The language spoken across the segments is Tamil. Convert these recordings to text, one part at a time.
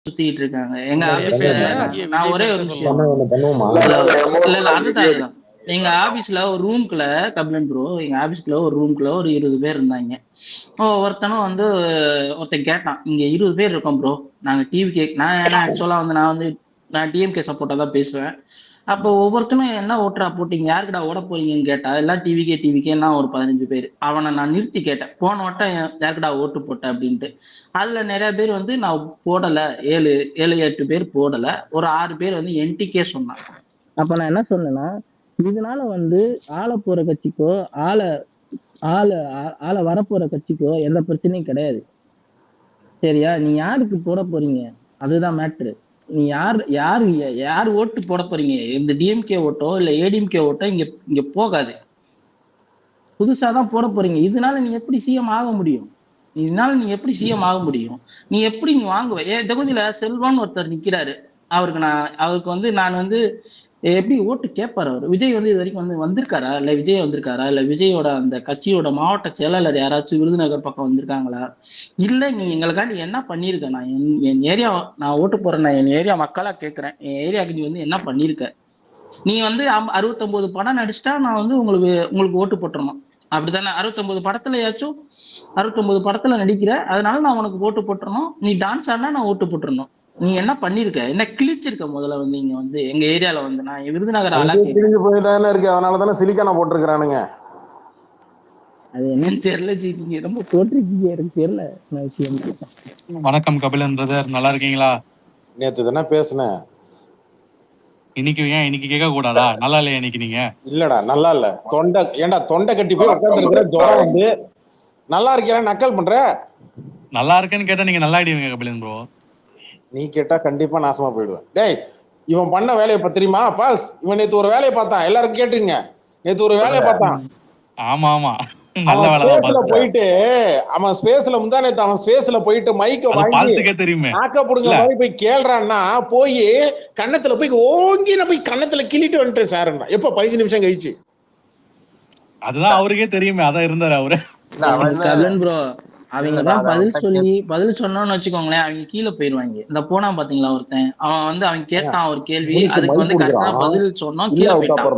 சுத்திட்டு இருக்காங்க எங்க இல்ல ஆபீஸ்ல. எப்பயுமே நான் விஜய் ஒரே ஒரு ஃபேன்ஸ் தான் விஷயம். சொல்லுவாங்க. பண்ணுவோமா? இல்ல இல்ல அதுதான் அதுதான். எங்க ஆபீஸ்ல ஒரு ரூம்குள்ள கபிலன் ப்ரோ, எங்க ஆபீஸ்க்குள்ள ஒரு ரூம்குள்ள ஒரு 20 பேர் இருந்தாங்க. ஒருத்தனும் வந்து ஒருத்தன் கேட்டான், இங்க 20 பேர் இருக்கோம் ப்ரோ, நாங்க டிவி கேக் நான் ஏன்னா ஆக்சுவலா வந்து நான் டிஎம்கே சப்போர்ட்டா தான் பேசுவேன். அப்போ ஒவ்வொருத்தனும் என்ன ஓட்டுறா போட்டீங்க, யாருக்குடா ஓட போறீங்கன்னு கேட்டா எல்லாம் டிவிக்கே ஒரு 15 பேர். அவனை நான் நிறுத்தி கேட்டேன், போன வட்டம் யாருக்குடா ஓட்டு போட்ட அப்படின்ட்டு. அதுல நிறைய பேர் வந்து நான் போடல, 7 8 பேர் போடல, ஒரு 6 பேர் வந்து என்டிக்கே சொன்னான். அப்ப நான் என்ன சொன்னேன்னா, இதனால வந்து ஆள போற கட்சிக்கோ ஆள ஆள ஆள வரப்போற கட்சிக்கோ எந்த பிரச்சனையும் கிடையாது. சரியா? நீ யாருக்கு போட போறீங்க அதுதான் மேட்ரு. நீ யார் ஓட்டு போட போறீங்க, இந்த டிஎம்கே ஓட்டோ இல்ல ஏடிஎம்கே ஓட்டோ இங்க இங்க போகாது. புதுசாதான் போட போறீங்க. இதனால நீ எப்படி சிஎம் ஆக முடியும்? நீ எப்படி வாங்குவ? என் தொகுதியில செல்வான்னு ஒருத்தர் நிக்கிறாரு. அவருக்கு வந்து நான் வந்து எப்படி ஓட்டு கேட்பாரு? அவர் விஜய் வந்து இது வரைக்கும் வந்திருக்காரா, இல்ல விஜய் வந்திருக்காரா, இல்ல விஜயோட அந்த கட்சியோட மாவட்ட செயலாளர் யாராச்சும் விருதுநகர் பக்கம் வந்திருக்காங்களா? இல்ல நீ எங்களுக்காண்டி என்ன பண்ணிருக்க? நான் என் ஏரியா நான் ஓட்டு போறேன், நான் என் ஏரியா மக்களா கேட்கிறேன், என் ஏரியாவுக்கு நீ வந்து என்ன பண்ணிருக்க? நீ வந்து 69 படம் நடிச்சிட்டா நான் வந்து உங்களுக்கு ஓட்டு போட்டுறணும், அப்படித்தானே? 69 படத்துல நடிக்கிற, அதனால நான் உனக்கு ஓட்டு போட்டுறணும். நீ டான்ஸ் ஆடினா நான் ஓட்டு போட்டுறணும். நீ என்ன பண்ணிருக்க? என்ன கிழிச்சிருக்க? முதல்ல வந்து இங்க வந்து எங்க ஏரியால வந்து நான் விருதுநகர் ஆளா அங்கேயே கேட்கிறேன். கிழிஞ்சு போய்தானே இருக்கு. அதனாலதானே சிலிக்கான போட்டிருக்கிறானுங்க. அது என்னன்னு தெரியல ஜி, நீங்க ரொம்ப போட்டிருக்கீங்க, எனக்கு தெரியல விஷயம். வணக்கம் கபிலன் பிரதர், நல்லா இருக்கீங்களா? நேத்து தானே பேசுனேன். இன்னைக்கு கேட்க கூடாதா? நல்லா இல்லையா இன்னைக்கு நீங்க? இல்லடா நல்லா இல்ல. தொண்டை கட்டி போய் உட்காந்துருக்கிற, ஜுரம் வந்து நல்லா இருக்கியா நக்கல் பண்ற. நல்லா இருக்கேன்னு கேட்டா நீங்க நல்லா ஆயிடுவீங்க கபிலன் ப்ரோ. நீ கேட்டா கண்டிப்பா நாசமா போயிடுவேன். டேய், இவன் பண்ண வேலையை தெரியுமா பால்ஸ்? இவன் நேத்து ஒரு வேலையை பார்த்தான், எல்லாரும் கேட்டுங்க. நேத்து ஒரு வேலையை பார்த்தான். ஆமா ஆமா, நல்ல அவன் வேலை ஸ்பேஸ்ல போயிட்டு அவன் ஸ்பேஸ்ல போயிட்டு மைக்க வாங்கி பால்ஸுக்கே தெரியுமே. ஆக்கப்படுங்க மாதிரி போய் கேள்றான்னா, போய் கண்ணத்துல போய் ஓங்கி நான் போய் கண்ணத்துல கிள்ளிட்டு வந்துட்டேன் சாருன்னா. எப்ப 15 நிமிஷம் கழிச்சு. அதுதான் அவருக்கே தெரியுமே, அதான் இருந்தாரு அவரு. ப்ரோ அவங்க தான் பதில் சொன்னோம்னு வச்சுக்கோங்களேன், அவங்க கீழே போயிருவாங்க. இந்த போனா பாத்தீங்களா ஒருத்தன், அவன் வந்து அவன் கேட்டான் ஒரு கேள்வி, அதுக்கு வந்து கரெக்டா பதில் சொன்னோம், கீழே போயிட்டான்.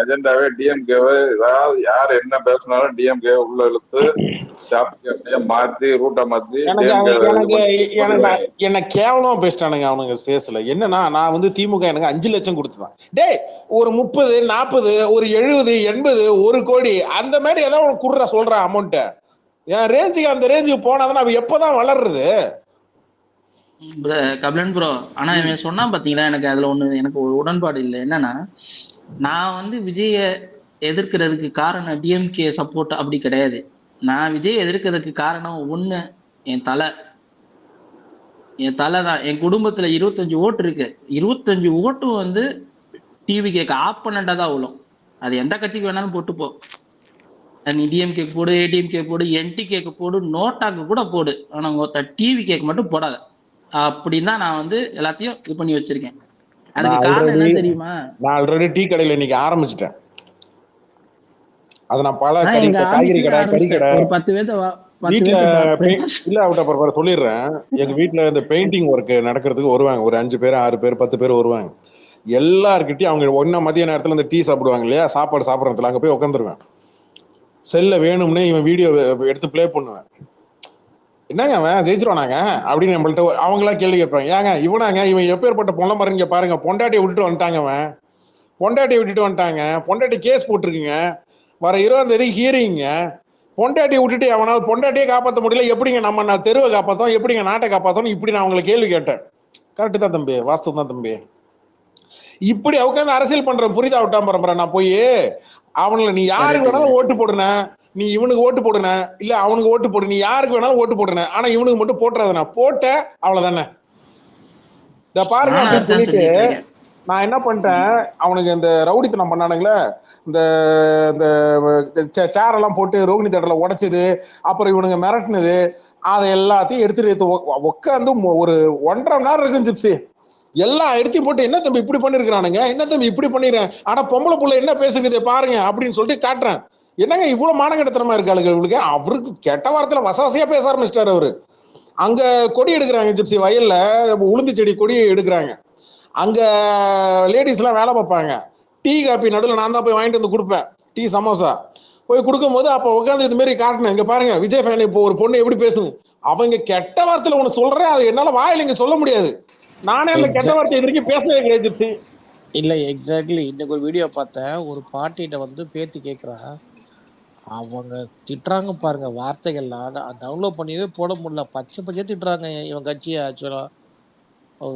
எஜெண்டாவே டிஎம்கேவை, ஏதாவது யார் என்ன பேசினாலும் டிஎம்கே உள்ள இழுத்து மாத்தி ரூட்டை மாத்தி என்ன கேவலமா பேசிட்டானுங்க அவனுங்க ஸ்பேஸ்ல. என்னன்னா, நான் வந்து திமுக எனக்கு 5 லட்சம் கொடுத்துதான். டேய், ஒரு 30 40 ஒரு 70 80 1 கோடி அந்த மாதிரி ஏதாவது உனக்கு குடுற சொல்ற அமௌண்ட் என் ரேஞ்சுக்கு, அந்த ரேஞ்சுக்கு போனாதான் அவன் எப்பதான் வளர்றது? கபிலன் ப்ரோ, ஆனா இவன் சொன்னா பாத்தீங்களா, எனக்கு அதுல எனக்கு ஒரு உடன்பாடு இல்லை. என்னன்னா, நான் வந்து விஜய எதிர்க்கிறதுக்கு காரணம் டிஎம்கே சப்போர்ட் அப்படி கிடையாது. நான் விஜய் எதிர்க்கிறதுக்கு காரணம் ஒண்ணு, என் தலை தான். என் குடும்பத்துல 25 ஓட்டு இருக்கு. 25 ஓட்டும் வந்து டிவி கேட்க ஆப்பனண்டா தான் விழும். அது எந்த கட்சிக்கு வேணாலும் போட்டு போ. நீ டிஎம்கே போடு, ஏடிஎம்கே போடு, என்டிகேக்கு போடு, நோட்டாக்கு கூட போடு, ஆனா டிவி கேக் மட்டும் போடாத. அப்படின்னா நான் வந்து எல்லாத்தையும் இது பண்ணி வச்சிருக்கேன். அதுக்கு காரணம் என்ன தெரியுமா? நான் ஆல்ரெடி டீ கடையில இன்னைக்கு ஆரம்பிச்சிட்டேன். அது நான் பல காய்கறி கடை, கறி கடை, ஒரு 10 பேர்த்த வீட்டுல இல்ல அவுட்ட சொல்லிடுறேன். எங்க வீட்டுல இந்த பெயிண்டிங் ஒர்க் நடக்கிறதுக்கு வருவாங்க ஒரு 5 பேர் 6 பேர் 10 பேர் வருவாங்க. எல்லார்கிட்டயும் அவங்க ஒன்னும் மதிய நேரத்துல இந்த டீ சாப்பிடுவாங்க இல்லையா, சாப்பாடு சாப்பிடறதுல அங்க போய் உட்காந்துருவேன். செல்ல வேணும்னே இவன் வீடியோ எடுத்து பிளே பண்ணுவேன். என்னங்க அவன் ஜெயிச்சிருவானாங்க அப்படின்னு நம்மள்ட்ட அவங்களா கேள்வி கேட்பாங்க. ஏங்க இவனாங்க இவன் எப்பேற்பட்ட பொண்ணை மறைங்க பாருங்க, பொண்டாட்டியை விட்டுட்டு வந்துட்டாங்க, பொண்டாட்டி கேஸ் போட்டிருக்குங்க, வர 20ஆம் தேதி ஹியரிங்க. பொண்டாட்டியை விட்டுட்டு அவனாவது பொண்டாட்டியே காப்பாற்ற முடியல, எப்படிங்க நான் தெருவை காப்பாற்றோம், எப்படிங்க நாட்டை காப்பாற்றணும், இப்படி நான் அவங்களை கேள்வி கேட்டேன். கரெக்டு தான் தம்பி, வாஸ்தவம் தான் தம்பி. இப்படி உட்காந்து அரசியல் பண்றேன், புரிதா விட்டான் பரம்பரை. நான் போய் அவனுல நீ யாருக்கு வேணாலும் ஓட்டு போடுன, நீ இவனுக்கு ஓட்டு போடுன, இல்ல அவனுக்கு ஓட்டு போடு, நீ யாருக்கு வேணாலும் ஓட்டு போடுன, ஆனா இவனுக்கு மட்டும் போட்டுறத நான் போட்ட அவ்வளவுதானே. இத பாருங்க அப்படின்னு சொல்லிட்டு நான் என்ன பண்ணிட்டேன், அவனுக்கு இந்த ரவுடித்தனம் பண்ணானுங்களே, இந்த சேரெல்லாம் போட்டு ரோகிணி தேட்டர்ல உடைச்சது, அப்புறம் இவனுங்க மிரட்டினது, அதை எல்லாத்தையும் எடுத்துட்டு உட்காந்து ஒரு 1.5 மணி நேரம் இருக்கும் ஜிப்ஸி. எல்லாம் எடுத்து போட்டு, என்ன தம்பி இப்படி பண்ணிருக்கிறானுங்க, என்ன தம்பி இப்படி பண்ணிடுறேன், ஆனா பொம்பளை புள்ள என்ன பேசுகிறது பாருங்க அப்படின்னு சொல்லிட்டு காட்டுறேன். என்னங்க இவ்வளவு மானகட்டத்தனமா இருக்காளுங்க இவளுக்கு. அவருக்கு கெட்ட வாரத்துல வசவசையா பேச ஆரம்பிச்சிட்டாரு அவரு. அங்க கொடி எடுக்கிறாங்க ஜிப்சி, வயல்ல உளுந்து செடி கொடி எடுக்கிறாங்க. அங்க லேடிஸ் எல்லாம் வேலை பார்ப்பாங்க. டீ காப்பி நடுவில் நான் தான் போய் வாங்கிட்டு வந்து கொடுப்பேன், டீ சமோசா போய் கொடுக்கும் போது அப்ப உட்காந்து இது மாதிரி காட்டினேன். இங்க பாருங்க விஜய் ஃபேன் இப்போ ஒரு பொண்ணு எப்படி பேசுங்க, அவங்க கெட்ட வார்த்தையில ஒண்ணு சொல்றேன், அது என்னால வாயில இங்க சொல்ல முடியாது. நானே அந்த கெட்ட வார்த்தை இது வரைக்கும் பேசவே கிடையாது ஜிப்சி. இல்ல எக்ஸாக்ட்லி இன்னைக்கு ஒரு வீடியோ பார்த்தேன். ஒரு பாட்டிகிட்ட வந்து பேத்தி கேட்குறா, அவங்க திட்டுறாங்க பாருங்க வார்த்தைகள்லாம். டவுன்லோட் பண்ணியே போட முடியல, பச்சை பச்சையா திட்டுறாங்க இவன் கட்சியை. ஆக்சுவலா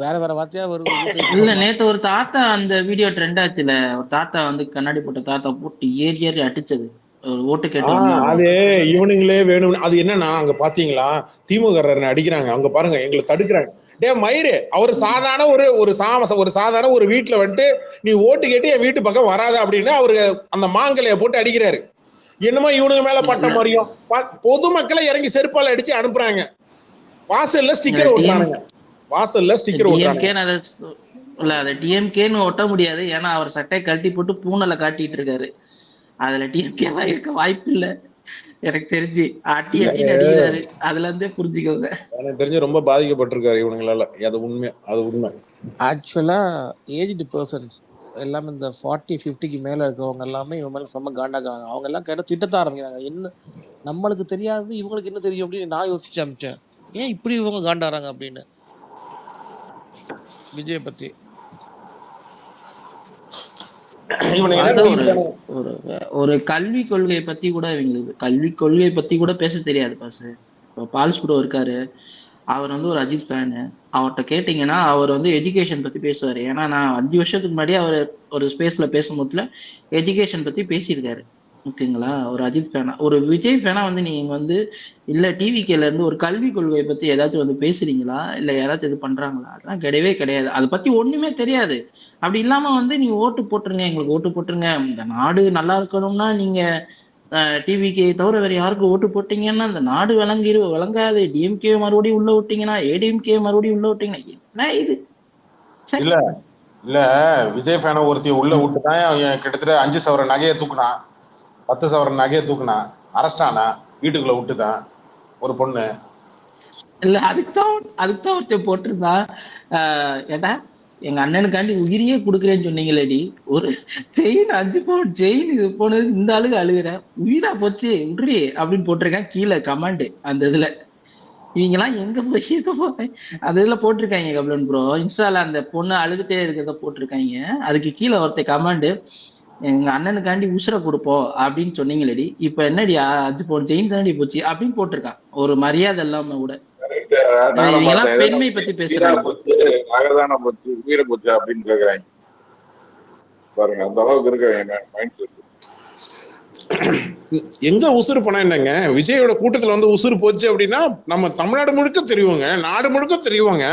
வேற வேற வார்த்தையா வருது. இல்ல நேத்து ஒரு தாத்தா அந்த வீடியோ ட்ரெண்ட் ஆச்சுல, ஒரு தாத்தா வந்து கண்ணாடி போட்ட தாத்தா போட்டு ஏறி ஏறி அடிச்சது ஒரு ஓட்டு கேட்டு அது இவனுங்களே வேணும். அது என்னன்னா அங்க பாத்தீங்களா திமுக அடிக்கிறாங்க, அங்க பாருங்க எங்களை தடுக்கிறாங்க. டே மயிறு, அவர் சாதாரண ஒரு சாதாரண ஒரு வீட்டுல வந்துட்டு நீ ஓட்டு கேட்டு என் வீட்டு பக்கம் வராத அப்படின்னு அவரு அந்த மாங்கலைய போட்டு அடிக்கிறாரு. என்னமோ இவனுங்க மேல பட்ட மாதிரியும் பொதுமக்களை இறங்கி செருப்பால அடிச்சு அனுப்புறாங்க. வாசல்ல ஸ்டிக்கர் ஓட்டுறானுங்க, வாசல்ல ஸ்டிக்கர் ஓட்டுறாங்க. இல்ல அதை டிஎம்கேன்னு ஒட்ட முடியாது, ஏன்னா அவர் சட்டையை கழட்டி போட்டு பூனலை காட்டிட்டு இருக்காரு. அதுல டிஎம்கேவா இருக்க வாய்ப்பு இல்ல எனக்கு தெரிஞ்சு. அடிக்கிறாரு, அதுல இருந்தே புரிஞ்சுக்கோங்க. எனக்கு தெரிஞ்சு ரொம்ப பாதிக்கப்பட்டிருக்காரு இவனுங்களால. அது உண்மை, அது உண்மை. ஆக்சுவலா ஏஜ்டு பர்சன்ஸ் எல்லாமே இந்த 40-50க்கு மேல இருக்கிறவங்க எல்லாமே இவங்க மேல செம்ம காண்டாக்குறாங்க. அவங்க எல்லாம் கேட்ட திட்டத்த ஆரம்பிக்கிறாங்க. என்ன நம்மளுக்கு தெரியாது இவங்களுக்கு என்ன தெரியும் அப்படின்னு நான் யோசிச்சு அமிச்சேன். ஏன் இப்படி இவங்க காண்டாறாங்க அப்படின்னு விஜய் பத்தி. ஒரு கல்வி கொள்கையை பத்தி கூட இவங்களுக்கு கல்வி கொள்கையை பத்தி கூட பேச தெரியாது பாசு. இப்போ பால்ஸ் கூட இருக்காரு, அவர் வந்து ஒரு அஜித் ஃபேனு. அவர்கிட்ட கேட்டீங்கன்னா அவர் வந்து எஜுகேஷன் பத்தி பேசுவாரு. ஏன்னா நான் 5 வருஷத்துக்கு முன்னாடி அவர் ஒரு ஸ்பேஸ்ல பேசும்போதுல எஜுகேஷன் பத்தி பேசியிருக்காரு. ஓகேங்களா? ஒரு அஜித் ஃபேனா. ஒரு விஜய் ஃபேனா வந்து நீங்க வந்து இல்ல டிவிகேல இருந்து ஒரு கல்வி கொள்கையை பத்தி ஏதாச்சும் வந்து பேசுறீங்களா, இல்ல யாராச்சும் இது பண்றாங்களா? அதெல்லாம் கிடையவே கிடையாது. அதை பத்தி ஒண்ணுமே தெரியாது. அப்படி இல்லாம வந்து நீங்க ஓட்டு போட்டுருங்க, எங்களுக்கு ஓட்டு போட்டுருங்க, இந்த நாடு நல்லா இருக்கணும்னா நீங்க டிவிகே தவிர வேற யாருக்கு ஓட்டு போட்டீங்கன்னா அந்த நாடு விளங்காது. டிஎம்கே மறுபடியும் உள்ள விட்டீங்கன்னா, ஏடிஎம்கே மறுபடியும் உள்ள விட்டீங்கன்னா என்ன இது? இல்ல இல்ல விஜய் ஃபேனை ஒருத்தி உள்ள விட்டுதான் கிட்டத்தட்ட 5 சவர நகையை தூக்குனான், 10 சவர நகையை தூக்குனான், அரஸ்டானா வீட்டுக்குள்ள விட்டுதான் ஒரு பொண்ணு. இல்ல அதுக்குதான் ஒருத்தர் போட்டிருந்தா, ஏடா எங்க அண்ணனுக்காண்டி உயிரியே கொடுக்குறேன்னு சொன்னீங்களேடி, ஒரு செயின் 5 பவுன் செயின் இது போனது இந்த ஆளுக்கு அழுகுற, உயிரா போச்சு விட்ரி அப்படின்னு போட்டிருக்கேன் கீழே கமாண்டு. அந்த இதுல இவங்கெல்லாம் எங்க போய் அந்த இதுல போட்டிருக்காங்க கபிலன் ப்ரோ, இன்ஸ்டால அந்த பொண்ணு அழுதுட்டே இருக்கிறத போட்டிருக்காங்க. அதுக்கு கீழே ஒருத்தர் கமாண்டு, எங்க அண்ணனுக்காண்டி உசுரை கொடுப்போம் அப்படின்னு சொன்னீங்களேடி, இப்ப என்னடி 5 பவுன் செயின் தாண்டி போச்சு அப்படின்னு போட்டிருக்கான். ஒரு மரியாதை இல்லாம கூட. பெண்மை பத்தி பேசுறாங்க, நகர்தான போச்சு உயிரை போச்சு அப்படின்னு கேக்குறாங்க பாருங்க. அந்த அளவுக்கு இருக்க மைண்ட் செட். எங்க உசுறு போனா என்னங்க, விஜயோட கூட்டத்துல வந்து உசுறு போச்சு அப்படின்னா நம்ம தமிழ்நாடு முழுக்க தெரியுவாங்க, நாடு முழுக்க தெரியுவாங்க,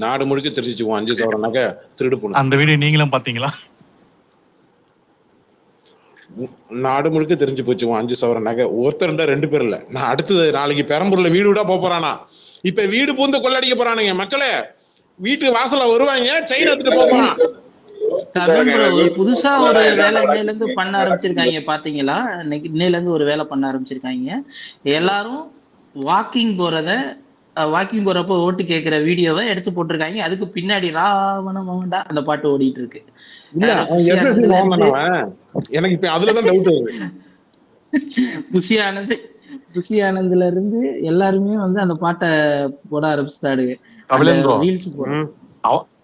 நாடு முழுக்க தெரிஞ்சுக்குவோம் 5 சவர நகை திருடு போன அந்த வீடியோ நீங்களும் பாத்தீங்களா? நாடு முழுக்க தெரிஞ்சு போச்சு 5 சவர நகை. ஒருத்தர் 2 பேர் இல்ல. நான் அடுத்தது நாளைக்கு பெரம்பூர்ல வீடு வீடா போறானா, இப்ப வீடு பூந்து கொள்ளடிக்க போறானுங்க மக்களே. வீட்டு வாசல்ல வருவாங்க, செயின் எடுத்துட்டு போறான். ஒரு புதுசா ஒரு வேலை இன்னையில இருந்து பண்ண ஆரம்பிச்சிருக்காங்க பாத்தீங்களா? இன்னையில இருந்து ஒரு வேலை பண்ண ஆரம்பிச்சிருக்காங்க. எல்லாரும் வாக்கிங் போறப்போ ஓட்டு கேட்கிற வீடியோவை எடுத்து போட்டிருக்காங்க. அதுக்கு பின்னாடி ராவண மோகன்டா அந்த பாட்டு ஓடிட்டு இருக்கு. எனக்கு இப்ப அதுலதான் டவுட். புஷி ஆனந்த்ல இருந்து எல்லாருமே வந்து அந்த பாட்டை போட ஆரம்பிச்சுட்டாரு.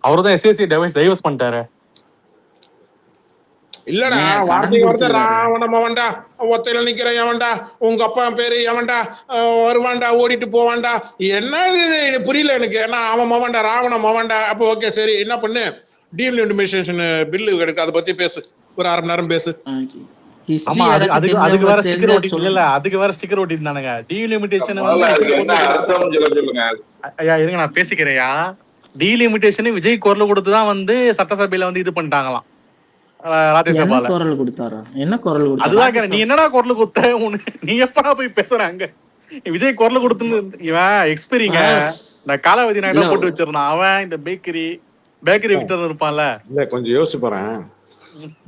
அவர்தான் எஸ்எஸ்சி டைவர்ஸ் பண்ணிட்டாரு. இல்லடா வார்த்தை வார்த்தை ராவண மவன்டா, ஒத்தையில நிக்கிற எவன்டா, உங்க அப்பா பேரு எவன்டா, வருவான்டா ஓடிட்டு போவான்டா, என்ன இது புரியல எனக்கு. ஏன்னா அவன் மவன்டா, ராவண மவன்டா. அப்போ ஓகே சரி, என்ன பண்ணு, டீலிமிட்டேஷன் பில்லு கிடைக்கு, அதை பத்தி பேசு, ஒரு 1/2 மணி நேரம் பேசு. ஆமா, அதுக்கு வேற ஸ்டிக்கர் ஓட்டி இல்ல, அதுக்கு வேற ஸ்டிக்கர் ஓட்டி இருந்தானுங்க. டீலிமிட்டேஷன் சொல்லுங்க ஐயா, இருங்க நான் பேசிக்கிறேயா. டீலிமிட்டேஷன் விஜய் குரல் கொடுத்துதான் வந்து சட்டசபையில வந்து இது பண்ணிட்டாங்களாம் ராஜ்யசபால. என்ன குரல்? அதுதான் நீ என்னடா குரல் கொடுத்த, நீ எப்படா போய் பேசுறாங்க? விஜய் குரல் கொடுத்து இவன் எக்ஸ்பீரிங்க நான் காலாவதி நாயகம் போட்டு வச்சிருந்தான். அவன் இந்த பேக்கரி விக்டர் இருப்பான்ல. இல்ல கொஞ்சம் யோசிச்சு போறேன்.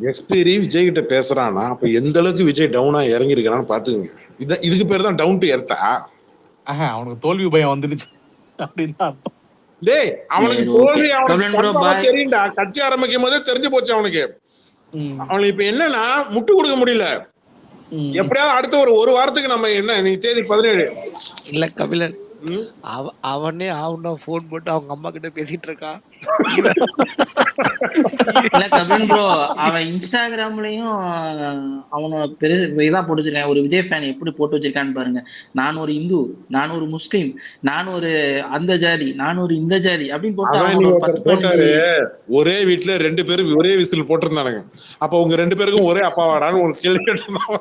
எக்ஸ்பீரி விஜய் கிட்ட பேசுறான்னா அப்ப எந்த அளவுக்கு விஜய் டவுனா இறங்கி இருக்கிறான்னு பாத்துக்கோங்க. இதுக்கு பேர் தான் டவுன் டு எர்த்தா? அவனுக்கு தோல்வி பயம் வந்துருச்சு அப்படின்னு அர்த்தம். டேய் அவனுக்கு சரி, தோல்வி okay. அவனுக்கு கபிலன் bro, கன்ஃபார்மா bye. தெரியும்டா. கட்சி ஆரம்பிக்கும் போதே தெரிஞ்சு போச்சு அவனுக்கு. அவனுக்கு இப்ப என்னன்னா முட்டு கொடுக்க முடியல. எப்படியாவது அடுத்த ஒரு வாரத்துக்கு நம்ம என்ன நீ தேதி 17. இல்ல கபிலன், அவனே போன் போட்டு அவங்க அம்மா கிட்ட பேசிட்டு இருக்கான். இல்ல கபிலன் ப்ரோ, அவன் இன்ஸ்டாகிராம்லயும் அவனோட இதா போட்டு வச்சிருக்கான். ஒரு விஜய் ஃபேன் எப்படி போட்டு வச்சிருக்கான்னு பாருங்க. நான் ஒரு இந்து, நான் ஒரு முஸ்லீம், நான் ஒரு அந்த ஜாதி, நான் ஒரு இந்த ஜாதி அப்படின்னு போட்டு அவனோட ஒரு 10-15 ஒரே வீட்டுல 2 பேரும் ஒரே விசில் போட்டிருந்தானுங்க. அப்ப உங்க 2 பேருக்கும் ஒரே அப்பாவாடான்னு ஒரு கேள்வி கேட்டிருந்தான்.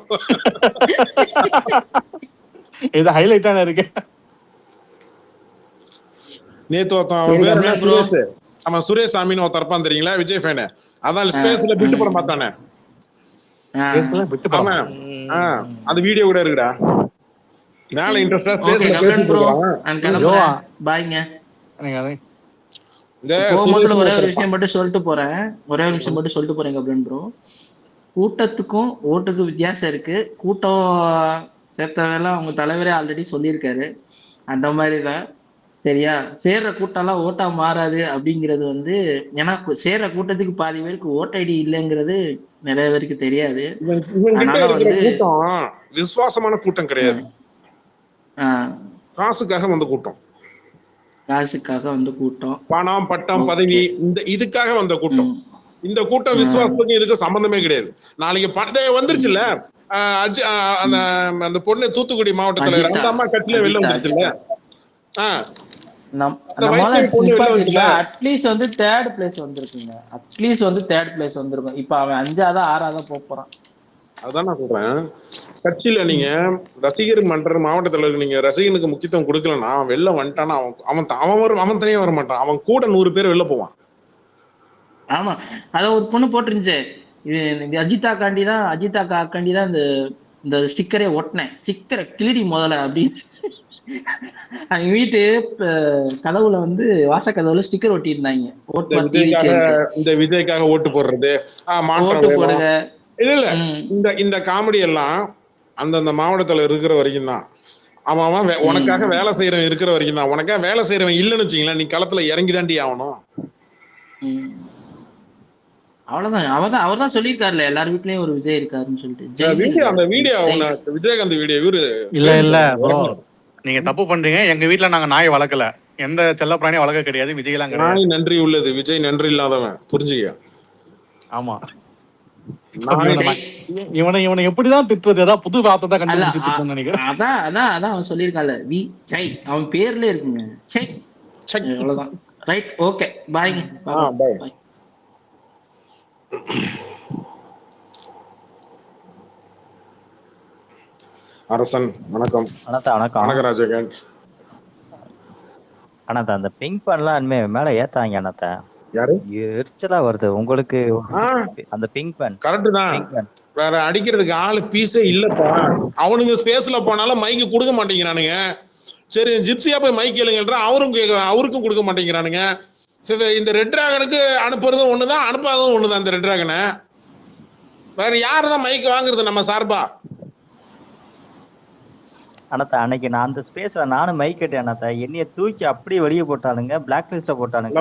இது ஹைலைட்டான இருக்கு. நேத்து ஒருத்தன் அவன் பேர் என்ன சுரேஷ், அவன் சுரேஷ் சாமின்னு ஒருத்தர் இருப்பான் தெரியுங்களா, விஜய் ஃபேனு. அதான் ஸ்பேஸ்ல பிட்டு படம் பார்த்தானே. அந்த வீடியோ கூட இருக்குடா. மேல இன்ட்ரெஸ்டா ஸ்பேஸ்ல பேசிட்டு இருக்கான். பாய்ங்க. இந்த ஒரே ஒரு விஷயம் மட்டும் சொல்லிட்டு போறேன் கபிலன் ப்ரோ. கூட்டத்துக்கும் ஓட்டுக்கு வித்தியாசம் இருக்கு. கூட்டம் சேர்த்தவெல்லாம் அவங்க தலைவரே ஆல்ரெடி சொல்லியிருக்காரு. அந்த மாதிரிதான் சரியா. சேர்ற கூட்டம் எல்லாம் ஓட்டா மாறாது அப்படிங்கிறது வந்து, ஏன்னா சேர்ற கூட்டத்துக்கு பாதி பேருக்கு ஓட் ஐடி இல்லைங்கிறது நிறைய பேருக்கு தெரியாது. அதனால வந்து கூட்டம் விசுவாசமான கூட்டம் கிடையாது. காசுக்காக வந்த கூட்டம், பணம் பட்டம் பதவி இதுக்காக வந்த கூட்டம். இந்த கூட்டம் விசுவாசத்துக்கும் இதுக்கு சம்பந்தமே கிடையாது. நாளைக்கு வந்துருச்சுல்ல அந்த பொண்ணு தூத்துக்குடி மாவட்டத்துல அந்த அம்மா கட்சியில வெளில வந்துருச்சுல்ல. அட்லீஸ்ட் வந்து தேர்ட் பிளேஸ் வந்திருக்கும். இப்ப அவன் 5ஆவதா 6ஆவதா போறான். அதான் நான் சொல்றேன், கட்சியில நீங்க ரசிகர் மன்ற மாவட்டத்துல இருக்கு, நீங்க ரசிகனுக்கு முக்கியத்துவம் கொடுக்கலன்னா அவன் வெளில வந்துட்டானா அவன் தனியா வர மாட்டான். அவன் கூட 100 பேர் வெளில போவான். ஆமா, அத ஒரு பொண்ணு போட்டுருந்துச்சு. அஜிதா காண்டிதான் இந்த ஸ்டிக்கரே ஒட்டினேன். ஸ்டிக்கரை கிளிடி முதல்ல அப்படின்னு அவங்க வீட்டு கதவுல வந்து வாசக்கதவுல ஸ்டிக்கர் ஒட்டி இருந்தாங்க. இந்த விஜய்க்காக ஓட்டு போடுறது போடுங்க. இல்ல இந்த காமெடி எல்லாம் அந்தந்த மாவட்டத்துல இருக்கிற வரைக்கும் தான். அவன் உனக்காக வேலை செய்யறவன் இருக்கிற வரைக்கும் தான். உனக்காக வேலை செய்யறவன் இல்லைன்னு வச்சுங்களேன், நீ களத்துல இறங்கிதாண்டி ஆகணும். அவ்வளவுதான். அவர் தான் சொல்லியிருக்காருல்ல, எல்லார் வீட்லயும் ஒரு விஜய் இருக்காருன்னு சொல்லிட்டு. அந்த வீடியோ விஜயகாந்த் வீடியோ இவரு இல்ல ப்ரோ, நீங்க தப்பு பண்றீங்க. எங்க வீட்டுல நாங்க நாய் வளர்க்கல, எந்த செல்ல பிராணியும் வளர்க்க கிடையாது. விஜய் எல்லாம் கிடையாது. நாய் நன்றி உள்ளது, விஜய் நன்றி இல்லாதவன், புரிஞ்சுக்க. ஆமா, இவனை எப்படிதான் திட்டுறது? ஏதாவது புது வார்த்தை தான் கண்டுபிடிச்சு நினைக்கிறேன். அதான் அவன் சொல்லியிருக்கான்ல, அவன் பேர்ல இருக்குங்க. அவ்வளவுதான். ரைட், ஓகே, பாய்ங்க. பாய். அரசன் வணக்கம். வணக்கம் ராஜகாந்த். அண்ணாத்த அந்த பிங்க் பண்ணலாம் இனிமே மேல ஏத்தாங்க அண்ணாத்த. யாரு எரிச்சலா வருது உங்களுக்கு அந்த பிங்க் பேன்? கரெக்ட் தான். வேற அடிக்கிறதுக்கு ஆளு பீஸே இல்லப்பா. அவனுங்க ஸ்பேஸ்ல போனாலும் மைக்கு கொடுக்க மாட்டேங்கிறானுங்க. சரி ஜிப்சியா போய் மைக் கேளுங்கன்ற அவருக்கும் கொடுக்க மாட்டேங்கிறானுங்க. சரி, இந்த ரெட் டிராகனுக்கு அனுப்புறதும் ஒண்ணுதான், அனுப்பாததும் ஒண்ணுதான். இந்த ரெட் டிராகனை வேற யாருதான் மைக் வாங்குறது நம்ம சார்பா? அண்ணாத்த அன்னைக்கு நான் அந்த ஸ்பேஸ்ல நானும் மைக் கேட்டேன் அண்ணாத்த, என்னைய தூக்கி அப்படியே வெளியே போட்டானுங்க, பிளாக் லிஸ்ட்ல போட்டானுங்க.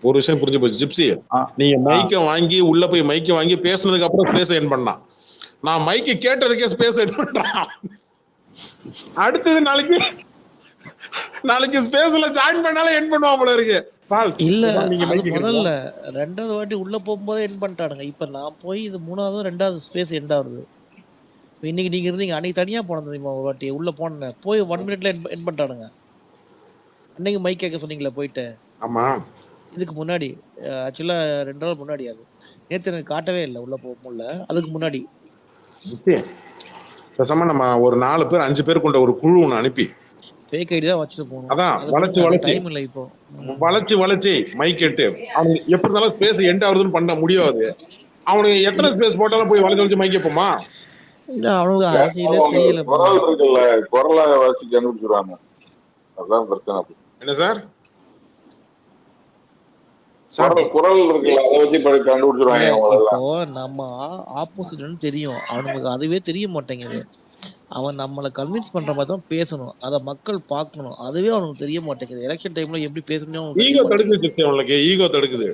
ஒரு விஷயம் புரிஞ்சு போச்சு ஜிப்சி, நீங்க மைக்க வாங்கி உள்ள போய் மைக்க வாங்கி பேசினதுக்கு அப்புறம் ஸ்பேஸ் எண்ட் பண்ணா. நான் மைக்கு கேட்டதுக்கே ஸ்பேஸ் எண்ட் பண்றான். அடுத்தது நாளைக்கு ஸ்பேஸ்ல ஜாயின் பண்ணாலும் எண்ட் பண்ணுவான் போல இருக்கு. இல்ல முதல்ல 2வது வாட்டி உள்ள போகும்போது எண்ட் பண்ணிட்டானுங்க. இப்ப நான் போய் இது 3வது 2வது ஸ்பேஸ் எண்ட் ஆகுது. இன்னைக்கு நீங்க இருந்தீங்க, அன்னைக்கு தனியா போனது தெரியுமா? ஒரு வாட்டி உள்ள போனேன், போய் 1 மினிட்ல எண்ட் பண்ணிட்டானுங்க. அன்னைக்கு மைக் கேட்க சொன்னீங்களே போயிட்டு. ஆமா, இதுக்கு முன்னாடி ஆக்சுவலா 2 நாள் முன்னாடி. அது நேற்று எனக்கு காட்டவே இல்லை, உள்ள போக முடியல. அதுக்கு முன்னாடி பேசாம நம்ம ஒரு 4 பேர் 5 பேர் கொண்ட ஒரு குழு ஒன்று அனுப்பி ஃபேக் ஐடி தான் வச்சுட்டு போகணும். அதான் வளைச்சு டைம் இல்லை இப்போ. வளைச்சு மைக் கேட்டு அவனுக்கு எப்படி இருந்தாலும் ஸ்பேஸ் எண்ட் ஆகுதுன்னு பண்ண முடியாது. அவனுக்கு எத்தனை ஸ்பேஸ் போட்டாலும் போய் வளைச்சு மைக் கேட்போமா? இல்ல அவனுக்கு அரசியலே தெரியல. குரல் இருக்குல்ல, குரலை வச்சு கண்டுபிடிச்சிருவாங்க. அதான் பிரச்சனை. என்ன சார்? குரல் இருக்குல்ல, அதை வச்சு கண்டுபிடிச்சிருவாங்க. இப்போ நம்ம ஆப்போசிட்னு தெரியும், அவனுக்கு அதுவே தெரிய மாட்டேங்குது. அவன் நம்மளை கன்வின்ஸ் பண்ற மாதிரி தான் பேசணும். அதை மக்கள் பார்க்கணும். அதுவே அவனுக்கு தெரிய மாட்டேங்குது. எலெக்ஷன் டைம்ல எப்படி பேசணும்னு அவனுக்கு தெரிய ஈகோ மாட்டேங்குது. தடுக்குது ஜிப்சி, அவங்களுக்கு ஈகோ தடுக்குது.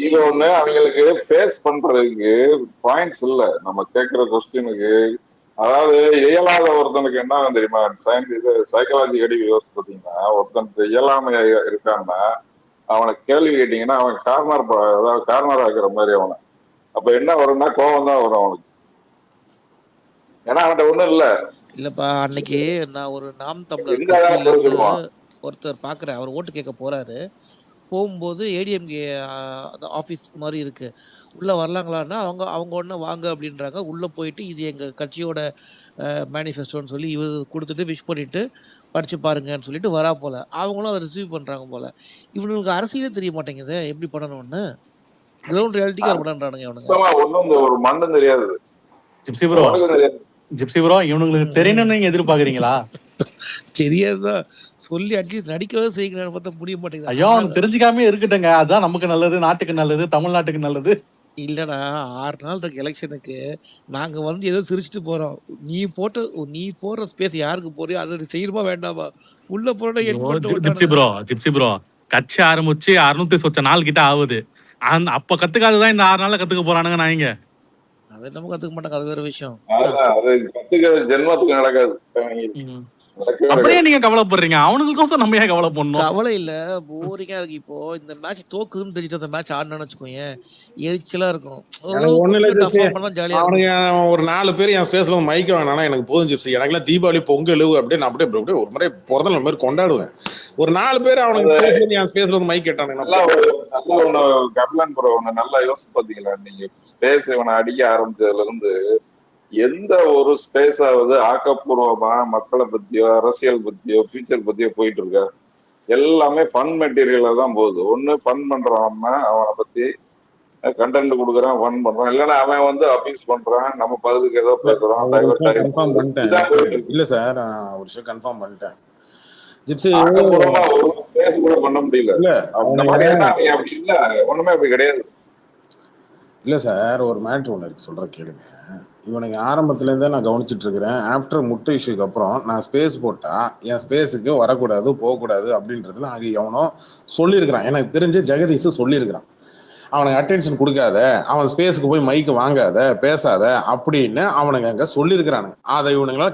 இது ஒண்ணு அவங்களுக்கு ஃபேஸ் பண்றதுக்கு பாயிண்ட்ஸ் இல்ல. நம்ம கேட்கிற கொஸ்டினுக்கு அதாவது இயலாத ஒருத்தனுக்கு என்ன தெரியுமா, சைக்காலஜி அடிக்க யோசிச்சு பார்த்தீங்கன்னா, ஒருத்தனுக்கு இயலாமை இருக்கான்னா அவனை கேள்வி கேட்டீங்கன்னா அவன் அதாவது கார்னர் ஆக்குற மாதிரி அவனை. அப்ப என்ன வரும்னா கோபம் தான் வரும் அவனுக்கு. ஏன்னா அவன்கிட்ட ஒண்ணும் இல்ல. இல்லப்பா, அன்னைக்கு நான் ஒரு நாம் தமிழர் எங்க கட்சியில இருந்து சொல்லுவான். ஒருத்தர் பாக்குறேன். அவர் ஓட்டு கேட்க போறாரு. போகும்போது ஏடிஎம்கே ஆஃபீஸ் மாதிரி இருக்கு. உள்ள வரலாங்களான்னா அவங்க ஒன்று வாங்க அப்படின்றாங்க. உள்ள போயிட்டு இது எங்க கட்சியோட மேனிஃபெஸ்டோன்னு சொல்லி இவர் கொடுத்துட்டு விஷ் பண்ணிட்டு படிச்சு பாருங்கன்னு சொல்லிட்டு வரா போல. அவங்களும் அதை ரிசீவ் பண்றாங்க போல. இவனுக்கு அரசியலே தெரிய மாட்டேங்குது எப்படி பண்ணணும்னு. கிரவுண்ட் ரியாலிட்டிக்கு வர பண்ணானுங்க இவனுங்க. சுத்தமா ஒண்ணும் இந்த ஒரு மண்ணும் தெரியாது. ஜிப்சி ப்ரோ உனக்கும் தெரியாது. ஜிப்சி ப்ரோ இவனுங்களுக்கு தெரியணும்னு நீங்க எதிர்பார்க்கறீங்களா? தெரியாதுதான் சொல்லி அட்லீஸ்ட் நடிக்கவே செய்யணும் பார்த்தா முடிய மாட்டேங்குது. ஐயோ அவனுக்கு தெரிஞ்சுக்காம இருக்கட்டுங்க. அதான் நமக்கு நல்லது, நாட்டுக்கு நல்லது, தமிழ்நாட்டுக்கு நல்லது. இல்லடா 6 நாள் இருக்கு எலெக்ஷனுக்கு. நாங்க வந்து ஏதோ சிரிச்சுட்டு போறோம். நீ போடுற ஸ்பேஸ் யாருக்கு போறியோ அதை செய்யணுமா வேண்டாமா? உள்ள போனா என் பண்ணிட்டு ஜிப்சி ப்ரோ கட்சி ஆரம்பிச்சு 600 சொச்ச நாள் கிட்ட ஆகுது. அப்ப கத்துக்காததான் இந்த 6 நாள்ல கத்துக்க போறானுங்க. நான் இங்க அதை நம்ம கத்துக்க மாட்டாங்க. அது வேற விஷயம். அது கத்துக்கிற ஜென்மத்துக்கு நடக்காது. அப்படியே நீங்க கவலைப்படுறீங்க. அவனுங்களுக்கோசம் நம்ம ஏன் கவலை பண்ணணும்? கவலை இல்ல, போரிங்கா இருக்கு. இப்போ இந்த மேட்ச் தோக்குதுன்னு தெரிஞ்சுட்டு அந்த மேட்ச் ஆடணும்னு வச்சுக்கோங்க, எரிச்சலா இருக்கும். ஜாலியா இருக்கும். ஒரு 4 பேர் என் ஸ்பேஸ்ல மைக்க வேணாம் எனக்கு போதும் ஜிப்சி. எனக்குலாம் தீபாவளி பொங்கல் அப்படியே நான் அப்படியே ஒரு முறை பிறந்த மாதிரி கொண்டாடுவேன். ஒரு 4 பேர் அவனுக்கு என் ஸ்பேஸ்ல வந்து மைக் கேட்டானுங்க. நல்லா ஒண்ணு கபிலன் ப்ரோ ஒண்ணு நல்லா யோசிச்சு பாத்தீங்களா? நீங்க ஸ்பேஸ் இவனை அடிக்க ஆரம்பிச்சதுல இருந்து எந்த ஒரு ஸ்பேஸாவது ஆக்கப்பூர்வமா மக்களை பத்தியோ அரசியல் பத்தியோ ஃபியூச்சர் பத்தியோ போயிட்டு இருக்க? எல்லாமே ஃபன் மெட்டீரியலா தான் போகுது. ஒண்ணு ஃபன் பண்றான், அவனை பத்தி கண்டென்ட் கொடுக்குறான், ஃபன் பண்றான். இல்லைன்னா அவன் வந்து அபியூஸ் பண்றான், நம்ம பதிலுக்கு ஏதோ பேசுறோம். இல்ல சார், ஒரு விஷயம் கன்ஃபார்ம் பண்ணிட்டேன் ஜிப்சி. ஆக்கப்பூர்வமா ஒரு ஸ்பேஸ் கூட பண்ண முடியல. அப்படி இல்ல, ஒண்ணுமே அப்படி கிடையாது. இல்லை சார், ஒரு மேட்ரு ஒன்று இருக்கு, சொல்கிற கேளுங்க. இவனுக்கு ஆரம்பத்துலேருந்தே நான் கவனிச்சிட்டு இருக்கிறேன். ஆஃப்டர் முட்டை இஷ்யூக்கு அப்புறம் நான் ஸ்பேஸ் போட்டால் என் ஸ்பேஸுக்கு வரக்கூடாது போகக்கூடாது அப்படின்றதுல அங்கே எவனோ சொல்லியிருக்கிறான். எனக்கு தெரிஞ்ச ஜெகதீஷ் சொல்லியிருக்கிறான். அவனுக்கு அட்டென்ஷன் கொடுக்காத, அவன் ஸ்பேஸுக்கு போய் மைக்கு வாங்காத, பேசாத அப்படின்னு அவனுங்க அங்கே சொல்லியிருக்கிறானுங்க. அதை இவனுங்களால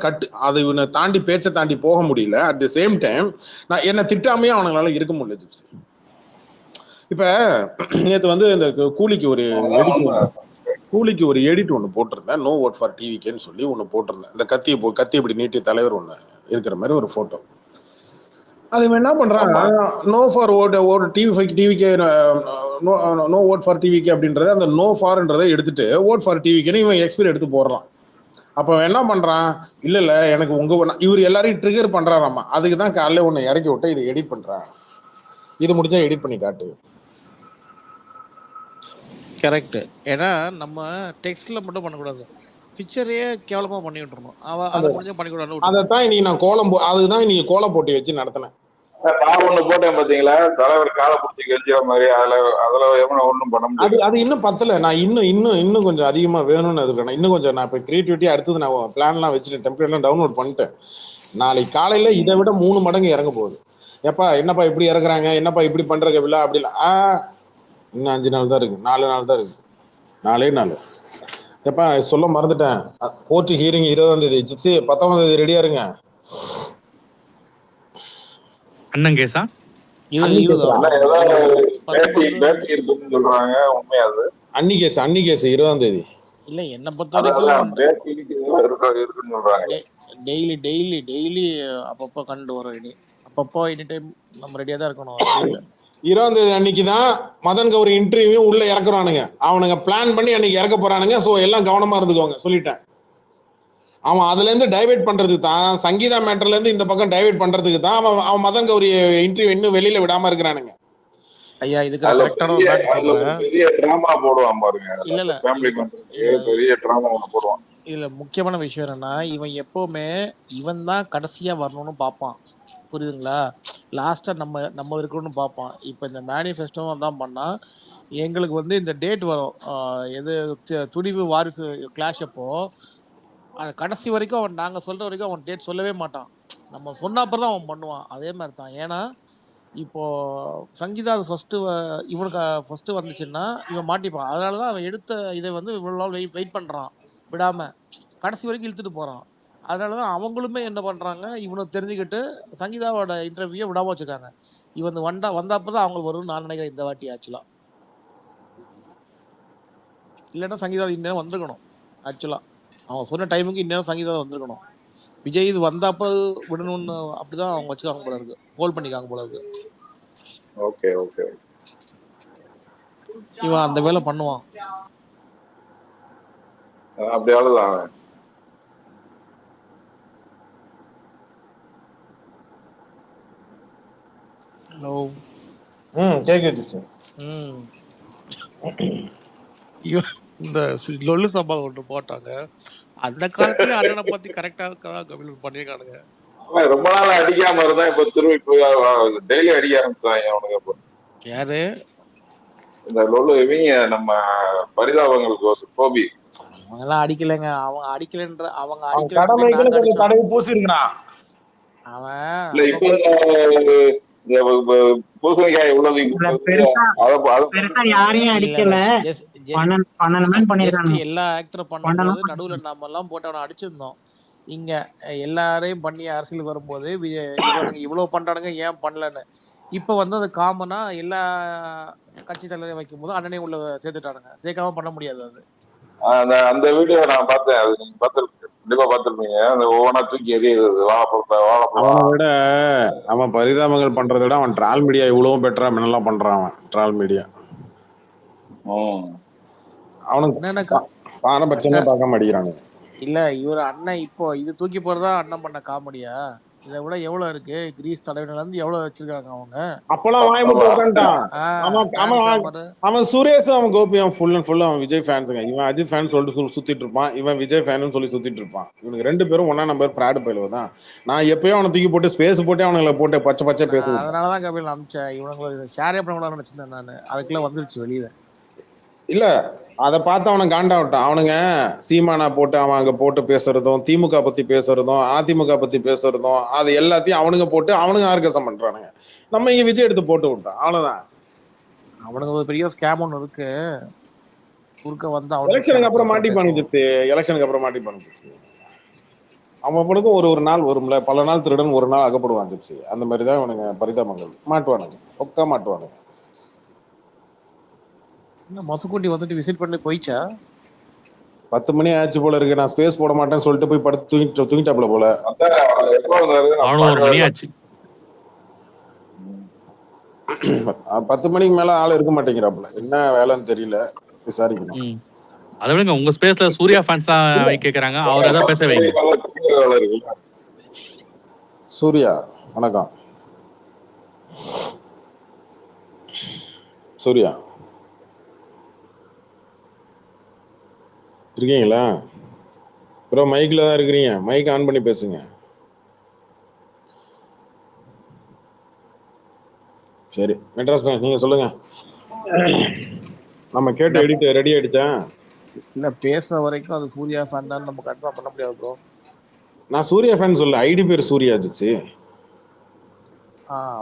அதை இவனை தாண்டி பேச்சை தாண்டி போக முடியல. அட் தி சேம் டைம் நான் என்னை திட்டாமையே அவனுங்களால இருக்க முடியல ஜிப்சி. இப்ப நேற்று வந்து இந்த கூலிக்கு ஒரு எடிட் ஒன்று போட்டிருந்தேன். நோ ஓட் ஃபார் டிவிக்கேன்னு சொல்லி ஒன்று போட்டிருந்தேன். இந்த கத்தி இப்படி நீட்டி தலைவர் ஒன்று இருக்கிற மாதிரி ஒரு போட்டோ. அது என்ன பண்றான், no for vote TVK, no vote for TVK அப்படின்றத அந்த நோ ஃபார்ன்றதை எடுத்துட்டு ஓட் ஃபார் டிவிக்கேன்னு இவன் எக்ஸ்பீரியன் எடுத்து போடுறான். அப்போ என்ன பண்றான், இல்ல எனக்கு இவர் எல்லாரையும் ட்ரிகர் பண்றாராமா. அதுக்கு தான் காலையில ஒன்று இறக்கி விட்டு இதை எடிட் பண்றான். இது முடிஞ்சா எடிட் பண்ணி காட்டு. கரெக்ட். ஏன்னா நம்ம டெக்ஸ்ட்ல மட்டும் பண்ணக்கூடாது, பிக்சரையே கேவலமா பண்ணி விட்டுறணும். அதை முடிஞ்சா பண்ணிக்கூடாது. அதைத்தான் நீ நான் அதுதான் நீங்க கோலம் போட்டி வச்சு நடத்தினேன். நான் ஒண்ணு போட்டேன் பாத்தீங்களா, தலைவர் காலை பிடிச்சி கெஞ்சிற மாதிரி. அதுல ஒண்ணும் பண்ண முடியாது. அது இன்னும் பத்தல. நான் இன்னும் கொஞ்சம் அதிகமா வேணும்னு இருக்கேன். இன்னும் கொஞ்சம் நான் இப்ப கிரியேட்டிவிட்டி அடுத்தது நான் பிளான்லாம் வச்சுட்டு டெம்ப்ளேட்லாம் டவுன்லோட் பண்ணிட்டேன். நாளைக்கு காலையில இதை விட 3 மடங்கு இறங்க போகுது. எப்பா என்னப்பா இப்படி இறக்குறாங்க, என்னப்பா இப்படி பண்ற கபிலா அப்படி இல்லை. இன்னும் 5 நாள் தான் இருக்கு, 4 நாள் தான் இருக்கு, 4 நாள். எப்பா சொல்ல மறந்துட்டேன், கோர்ட்டு ஹியரிங் 20ஆம் தேதி. ஜிப்சி 19ஆம் தேதி ரெடியா இருங்க. அண்ணன் கேஸா சொல்றாங்க, உண்மையாது. அன்னி கேஸ் 20ஆம் தேதி இல்ல. என்ன பொறுத்த வரைக்கும் டெய்லி அப்பப்போ கண்டு வரும். அப்பப்போ எனி டைம் நம்ம ரெடியா தான் இருக்கணும். 20ஆம் தேதி அன்னைக்கு தான் மதன் கௌரி இன்டர்வியூ உள்ள இறக்குறானுங்க. அவனுங்க பிளான் பண்ணி அன்னைக்கு இறக்க போறானுங்க. ஸோ எல்லாம் கவனமா இருந்துக்கோங்க சொல்லிட்டேன். அவன் அதுல இருந்து டைவெர்ட் பண்றதுக்கு தான், சங்கீதா மேட்டர்ல இருந்து இந்த பக்கம் டைவெர்ட் பண்றதுக்கு தான் அவன் மதன் கௌரி இன்டர்வியூ இன்னும் வெளியில விடாம இருக்கிறானுங்க. ஐயா இதுக்கு கரெக்டான ஒரு மேட்டர் சொல்றேன். பெரிய டிராமா போடுவான் பாருங்க. இல்ல பெரிய டிராமா போடுவான். இதுல முக்கியமான விஷயம் என்னன்னா, இவன் எப்பவுமே இவன் தான் கடைசியா வரணும்னு பார்ப்பான். புரியுதுங்களா? லாஸ்டா நம்ம இருக்கணும்னு பார்ப்பான். இப்போ இந்த மேனிஃபெஸ்டோவும் தான் பண்ணா. எங்களுக்கு வந்து இந்த டேட் வரும், எது துணிவு வாரிசு கிளாஷ் அப்போ அது கடைசி வரைக்கும் அவன் நாங்கள் சொல்கிற வரைக்கும் அவன் டேட் சொல்லவே மாட்டான். நம்ம சொன்ன அப்புறம் தான் அவன் பண்ணுவான். அதே மாதிரி தான். ஏன்னா இப்போ சங்கீதா அது ஃபஸ்ட்டு இவனுக்கு ஃபஸ்ட்டு வந்துச்சுன்னா இவன் மாட்டிப்பான். அதனால தான் அவன் எடுத்த இதை வந்து இவ்வளோ நாள் வெயிட் பண்ணுறான் விடாமல், கடைசி வரைக்கும் இழுத்துட்டு போகிறான். அதனால தான் அவங்களுமே என்ன பண்ணுறாங்க, இவனை தெரிஞ்சுக்கிட்டு சங்கீதாவோட இன்டர்வியூவை விடாமல் வச்சுருக்காங்க. இவன் வந்தப்போ தான் அவங்களுக்கு வரும்னு நான் நினைக்கிறேன் இந்த வாட்டி ஆக்சுவலாக. இல்லைன்னா சங்கீதா இந்நேரம் வந்திருக்கணும் ஆக்சுவலாக. அவன் சொன்ன டைமுக்கு இந்நேரம் சங்கீதா வந்திருக்கணும். விஜய் இது வந்தப்போ விடணும்னு அப்படிதான் அவங்க வச்சுக்காங்க போல இருக்கு, ஹோல்ட் பண்ணிக்காங்க போல இருக்கு. Okay okay. இவன் அந்த வேலை பண்ணுவான். அப்படி ஆளுதான். ஹலோ. கேக்குது சார். இந்த லொல்லு சம்பா ஒன்று போட்டாங்க. அந்த காலத்துல அண்ணனை பத்தி கரெக்டா கபில் பண்ணியிருக்கானுங்க. ரொம்ப நாள் அடிக்காம இருந்தா இப்ப திரும்பி டெய்லி அடிக்க ஆரம்பிச்சாங்க அவனுக்கு. இப்போ யாரு இந்த லொல்லு இவங்க நம்ம பரிதாபங்களுக்கு கோபி அவங்க எல்லாம் அடிக்கலைங்க. அவங்க அடிக்கலன்ற அவங்க அவன் அடிக்கலன்னு சொல்லி கடமைக்குன்னு நாங்க கொஞ்சம் அடிச்சோம். தடவி பூசி இருக்கிறான். அவன் இல்ல அப்ப இப்ப கூட பூசணிக்காய் இவ்வளவு பெருசா யாரையும் இல்ல அடிக்கல. ஜஸ்ட் 12 மேன் பண்ணிருக்கானுங்க. எல்லா ஆக்டரும் பண்ணும்போது நடுவுல நாம எல்லாம் போட்டு அவனை அடிச்சிருந்தோம். இங்க எல்லாரையும் பண்ணி அரசியலுக்கு வரும்போது இவனுங்க இவ்வளவு பண்றானுங்க ஏன் பண்ணலன்னு. இப்ப வந்து அது காமனா எல்லா கட்சி தலைவரையும் வைக்கும் போது அண்ணனே உள்ள சேர்த்துட்டானுங்க. சேர்க்காம பண்ண முடியாது அது. அந்த வீடியோ நான் பார்த்தேன். அது நீங்க கண்டிப்பா பார்த்திருப்பீங்க. அந்த ஒவ்வொன்றா தூக்கி எறியுறது வாழைப்பழம். அவனை விட அவன் பரிதாபங்கள் பண்றதை விட அவன் ட்ரால் மீடியா இவ்வளவும் பெட்டரா முன்னெல்லாம் பண்றான். அவன் ட்ரால் மீடியா அவனுக்கு பாரபட்சமே பார்க்க மாட்டேங்கிறானு. இல்ல இவர் அண்ணன் இப்போ இது தூக்கி போறதா அண்ணன் பண்ண காமெடியா? இதை விட எவ்வளவு இருக்கு? கிரீஸ் தலைவனில இருந்து எவ்வளவு வச்சிருக்காங்க அவங்க. அப்பெல்லாம் வாய் மட்டும் உட்காந்துட்டான். அவன் சுரேஷ் அவன் கோபி அவன் ஃபுல் அண்ட் ஃபுல் அவன் விஜய் ஃபேன்ஸுங்க. இவன் அஜித் ஃபேன் சொல்லிட்டு சுத்திட்டு இருப்பான், இவன் விஜய் ஃபேன் சொல்லி சுத்திட்டு இருப்பான். இவனுக்கு 2 பேரும் ஒன்னா நம்பர் பிராடு பயிலுவதான். நான் எப்பயும் அவனை தூக்கி போட்டு ஸ்பேஸ் போட்டு அவனுங்களை போட்டு பச்சை பச்சை பேசுவேன். அதனாலதான் கபில் அமிச்சேன். இவனுங்களுக்கு ஷேரே பண்ண கூட நினைச்சிருந்தேன் நான். அதுக்குள்ள வந்துருச்சு வெளியில. இல்ல அதை பார்த்து அவனை காண்டாவிட்டான். அவனுங்க சீமானா போட்டு அவன் அங்க போட்டு பேசுறதும், திமுக பத்தி பேசுறதும், அதிமுக பத்தி பேசுறதும், அது எல்லாத்தையும் அவனுங்க போட்டு அவனுங்க ஆர்கசம் பண்றானுங்க. நம்ம இங்க விஜய் எடுத்து போட்டு விட்டான். அவ்வளவுதான். அவனுக்கு ஒரு பெரிய ஸ்கேம் ஒன்று இருக்கு. குறுக்க வந்து எலெக்ஷனுக்கு அப்புறம் மாட்டிப்பானுச்சு. எலெக்ஷனுக்கு அப்புறம் மாட்டிப்பானுச்சு. அவன் பொழுதும் ஒரு நாள் வரும்ல, பல நாள் திருடன் ஒரு நாள் அகப்படுவான் ஜிப்சி. அந்த மாதிரிதான் இவனுங்க பரிதாபங்கள் மாட்டுவானுங்க, ஒக்கா மாட்டுவானுங்க. மசுக்குட்டி வந்துட்டு விசிட் பண்ணி போயிச்சா? 10 மணி ஆச்சு போல இருக்கு. நான் ஸ்பேஸ் போட மாட்டேன்னு சொல்லிட்டு போய் படுத்து தூங்கிட்டாப்ல போல. 11 மணி ஆச்சு. 10 மணிக்கு மேல ஆள் இருக்க மாட்டேங்கிறாப்ல. என்ன வேலைன்னு தெரியல, விசாரிக்கணும். அதை விடுங்க, உங்க ஸ்பேஸ்ல சூர்யா ஃபேன்ஸ் கேக்குறாங்க. அவர் ஏதாவது பேச வைங்க. சூர்யா வணக்கம். சூர்யா இருக்கீங்களா ப்ரோ? மைக்ல தான் இருக்கிறீங்க. மைக் ஆன் பண்ணி பேசுங்க. சரி மெட்ராஸ் பேங்க் நீங்க சொல்லுங்க. நம்ம கேட்டு எடிட் ரெடி ஆயிடுச்சேன். இல்ல பேசுற வரைக்கும் அது சூர்யா ஃபேன் தான் நம்ம கன்ஃபார்ம் பண்ண முடியாது ப்ரோ. நான் சூர்யா ஃபேன் சொல்ல, ஐடி பேர் சூர்யா ஜிப்சி.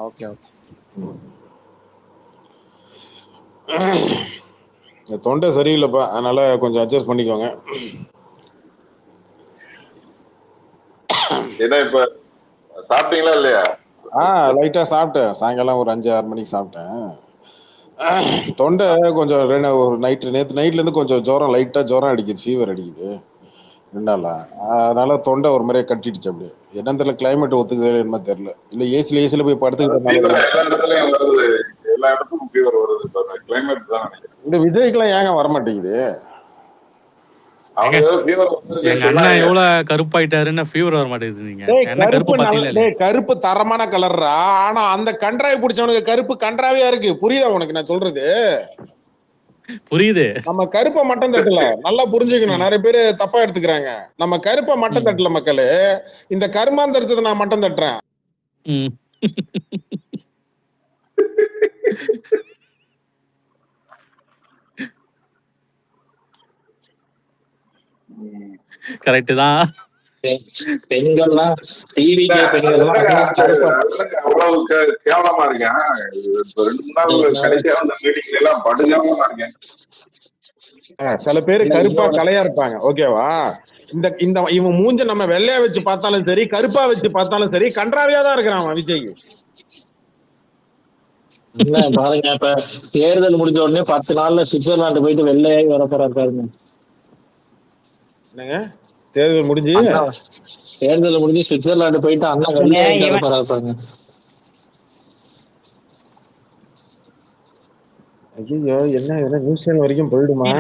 Okay okay. தொண்டை சரியில்லைப்பா, அதனால கொஞ்சம் அட்ஜஸ்ட் பண்ணிக்கோங்க. என்ன இப்ப சாப்பிட்டீங்களா இல்லையா? லைட்டா சாப்பிட்டேன். சாயங்காலம் ஒரு 5-6 மணிக்கு சாப்பிட்டேன். தொண்டை கொஞ்சம் நேற்று நைட்ல இருந்து கொஞ்சம் ஜுரம், லைட்டா ஜுரம் அடிக்குது, ஃபீவர் அடிக்குது 2 நாளா. அதனால தொண்டை ஒரு மாதிரியே கட்டிடுச்சு. அப்படியே என்னன்னு தெரியல, கிளைமேட் ஒத்துக்குது என்ன தெரியல. இல்ல ஏசில போய் படுத்துக்கிட்டனால இந்த விஜய்க்குலாம் ஏங்க வரமாட்டேங்குது? எங்க அண்ணா எவ்வளவு கருப்பாயிட்டாருன்னு ஃபீவர் வர மாட்டேங்குது. கருப்பு தரமான கலர்ரா. ஆனா அந்த கன்றாவை பிடிச்சவனுக்கு கருப்பு கன்றாவியா இருக்கு. புரியுதா உனக்கு நான் சொல்றது? புரியுது. நம்ம கருப்பை மட்டம் தட்டல, நல்லா புரிஞ்சுக்கணும். நிறைய பேரு தப்பா எடுத்துக்கிறாங்க. நம்ம கருப்பை மட்டம் தட்டல மக்களே, இந்த கருமாந்திரத்தை நான் மட்டம் தட்டுறேன். கரெக்ட் தான். பெண்கள்லாம் டிவிக்கே பெண்கள்லாம் அவ்வளவு கேவலமா இருக்கேன். இப்ப 2 நாள் கடைசியா வந்த மீட்டிங்ல எல்லாம் படுகேவலமா இருக்கேன். சில பேரு கருப்பா கலையா இருப்பாங்க, ஓகேவா? இந்த இவன் மூஞ்ச நம்ம வெள்ளையா வச்சு பார்த்தாலும் சரி, கருப்பா வச்சு பார்த்தாலும் சரி, கன்றாவியா தான் இருக்கிறான் விஜய். இல்ல பாருங்க, இப்ப தேர்தல் முடிஞ்ச உடனே 10 நாள்ல சுவிட்சர்லாந்து போயிட்டு வெள்ளையாகி வர போறாரு பாருங்க. என்னங்க தேர்தல் முடிஞ்சு சுவிட்சர்லாந்து போயிட்டு அண்ணா வெள்ளையாகி வர போறாரு பாருங்க. ஐயோ, என்ன நியூஸ் சேனல் வரைக்கும் போயிடுமா?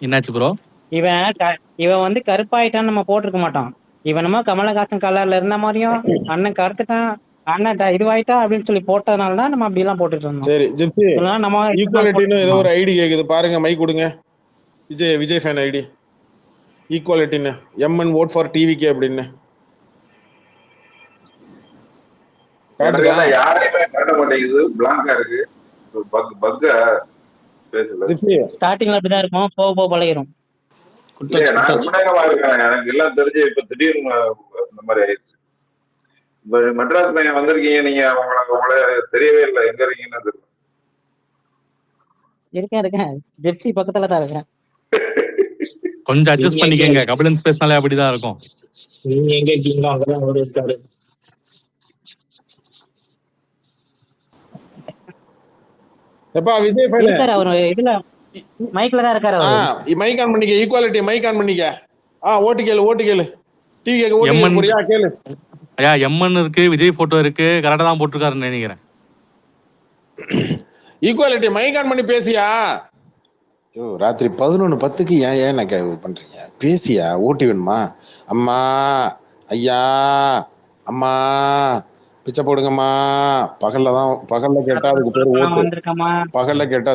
என்னாச்சு ப்ரோ? இவன் வந்து கருப்பாயிட்டான்னு நம்ம போட்டிருக்க மாட்டோம். இவனமா கமலஹாசன் கலர்ல இருந்த மாதிரியும் அண்ணன் கருத்துட்டான், அண்ணன் இதுவாயிட்டா அப்படின்னு சொல்லி போட்டதுனால தான் நம்ம அப்படி எல்லாம் போட்டுட்டு இருந்தோம். சரி ஜிப்சி, நம்ம ஈக்குவாலிட்டின்னு ஏதோ ஒரு ஐடி கேக்குது பாருங்க, மைக் கொடுங்க. விஜய் ஃபேன் ஐடி ஈக்குவாலிட்டின்னு MN vote for TVK அப்படின்னு யாரையுமே காட்ட மாட்டேங்குது, பிளாங்கா இருக்கு. ஸ்டார்டிங்ல அப்படிதான் இருக்கும், போக போக பழகிரும். நான் ரொம்ப இருக்கேன், எனக்கு எல்லாம் தெரிஞ்சு இப்ப திடீர்னு இந்த மாதிரி ஆயிடுச்சு. மெட்ராஸ் பையன் வந்திருக்கீங்க, நீங்க உங்களை தெரியவே இல்லை, எங்க இருக்கீங்கன்னு தெரியல. இருக்கேன் ஜெப்சி பக்கத்துல தான் இருக்கேன். கொஞ்சம் அட்ஜஸ்ட் பண்ணிக்கங்க, கபிலன் ஸ்பேஸ்னாலே அப்படிதான் இருக்கும். நீங்க எங்க இருக்கீங்களோ அங்கதான் அவரு இருக்காரு. எப்பா விஜய் ஃபேன் அவர் இதுல மைக்ல தான் இருக்காரு. மைக் ஆன் பண்ணிக்க, ஈக்குவாலிட்டி மைக் ஆன் பண்ணிக்க. ஓட்டு கேளு டிவிக்கு ஓட்டு புரியா கேளு. ஐயா MN இருக்கு, விஜய் போட்டோ இருக்கு, கரெக்டா தான் போட்டுருக்காருன்னு நினைக்கிறேன். ஈக்குவாலிட்டி மைக் ஆன் பண்ணி பேசியா? ராத்திரி 11:10 ஏன் பண்றீங்க? பேசியா? ஓட்டு வேணுமா? அம்மா ஐயா அம்மா பிச்சை போடுங்கம்மா. பகல்ல கேட்டா அதுக்கு பேர் ஓட்டு, பகல்ல கேட்டா